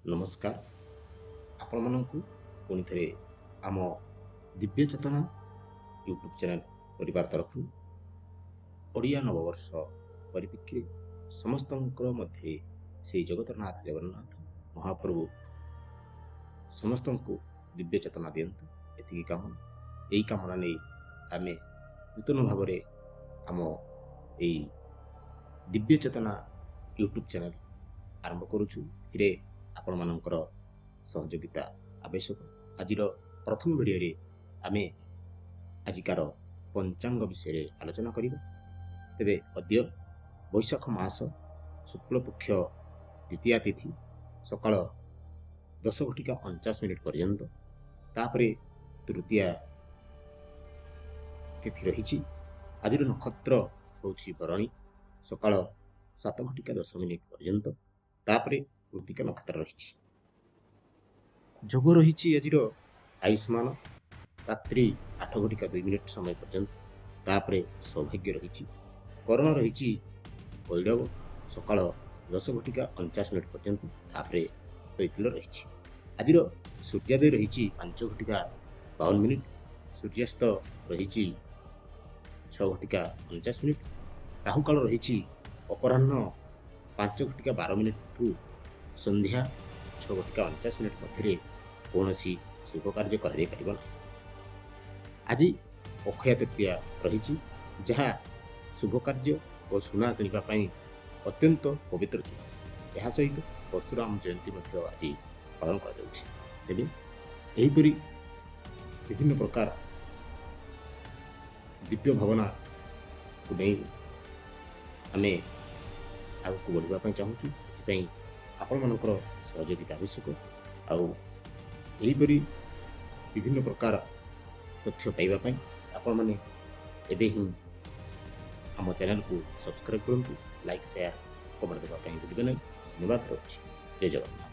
ନମସ୍କାର। ଆପଣମାନଙ୍କୁ ପୁଣି ଥରେ ଆମ ଦିବ୍ୟ ଚେତନା ୟୁଟ୍ୟୁବ୍ ଚ୍ୟାନେଲ୍ ପରିବାର ତରଫରୁ ଓଡ଼ିଆ ନବବର୍ଷ ପରିପ୍ରେକ୍ଷୀରେ ସମସ୍ତଙ୍କର ମଧ୍ୟରେ ସେହି ଜଗତରନାଥ ଜଗନ୍ନାଥ ମହାପ୍ରଭୁ ସମସ୍ତଙ୍କୁ ଦିବ୍ୟ ଚେତନା ଦିଅନ୍ତୁ, ଏତିକି କାମନା। ଏହି କାମନା ନେଇ ଆମେ ନୂତନ ଭାବରେ ଆମ ଏଇ ଦିବ୍ୟ ଚେତନା ୟୁଟ୍ୟୁବ୍ ଚ୍ୟାନେଲ୍ ଆରମ୍ଭ କରୁଛୁ। ଏଥିରେ ଆପଣମାନଙ୍କର ସହଯୋଗିତା ଆବଶ୍ୟକ। ଆଜିର ପ୍ରଥମ ଭିଡ଼ିଓରେ ଆମେ ଆଜିକାର ପଞ୍ଚାଙ୍ଗ ବିଷୟରେ ଆଲୋଚନା କରିବା। ତେବେ ଅଦ୍ୟ ବୈଶାଖ ମାସ ଶୁକ୍ଳପକ୍ଷ ଦ୍ୱିତୀୟା ତିଥି ସକାଳ 10:49 ପର୍ଯ୍ୟନ୍ତ, ତାପରେ ତୃତୀୟା ତିଥି ରହିଛି। ଆଜିର ନକ୍ଷତ୍ର ହେଉଛି ଭରଣୀ, ସକାଳ 7:10 ପର୍ଯ୍ୟନ୍ତ, ତାପରେ କୃତ୍ତିକା ନକ୍ଷତ୍ର ରହିଛି। ଯୋଗ ରହିଛି ଆଜିର ଆୟୁଷ୍ମାନ, ରାତ୍ରି 8:02 ସମୟ ପର୍ଯ୍ୟନ୍ତ, ତାପରେ ସୌଭାଗ୍ୟ ରହିଛି। କରଣ ରହିଛି ବୈଡ଼ବ, ସକାଳ 10:49 ପର୍ଯ୍ୟନ୍ତ, ତାପରେ ତୈଥିଳ ରହିଛି। ଆଜିର ସୂର୍ଯ୍ୟୋଦୟ ରହିଛି 5:52, ସୂର୍ଯ୍ୟାସ୍ତ ରହିଛି 6:49। ରାହୁକାଳ ରହିଛି ଅପରାହ୍ନ 5:12 ରୁ ସନ୍ଧ୍ୟା 6:49 ମଧ୍ୟରେ। କୌଣସି ଶୁଭ କାର୍ଯ୍ୟ କରାଯାଇପାରିବ ନାହିଁ। ଆଜି ଅକ୍ଷୟ ତୃତୀୟା ରହିଛି, ଯାହା ଶୁଭ କାର୍ଯ୍ୟ ଓ ସୁନା କିଣିବା ପାଇଁ ଅତ୍ୟନ୍ତ ପବିତ୍ର ଦିନ। ଏହା ସହିତ ପରଶୁରାମ ଜୟନ୍ତୀ ମଧ୍ୟ ଆଜି ପାଳନ କରାଯାଉଛି। ତେବେ ଏହିପରି ବିଭିନ୍ନ ପ୍ରକାର ଦିବ୍ୟ ଭାବନାକୁ ନେଇ ଆମେ ଆଗକୁ ବଢ଼ିବା ପାଇଁ ଚାହୁଁଛୁ। ସେଥିପାଇଁ ଆପଣମାନଙ୍କର ସହଯୋଗିତା ଆବଶ୍ୟକ। ଆଉ ଏହିପରି ବିଭିନ୍ନ ପ୍ରକାର ତଥ୍ୟ ପାଇବା ପାଇଁ ଆପଣମାନେ ଏବେ ହିଁ ଆମ ଚ୍ୟାନେଲକୁ ସବସ୍କ୍ରାଇବ୍ କରନ୍ତୁ। ଲାଇକ୍, ସେୟାର, କମେଣ୍ଟ ଦେବା ପାଇଁ ଭୁଲିବେ ନାହିଁ। ଧନ୍ୟବାଦ ରହୁଛି। ଜୟ ଜଗନ୍ନାଥ।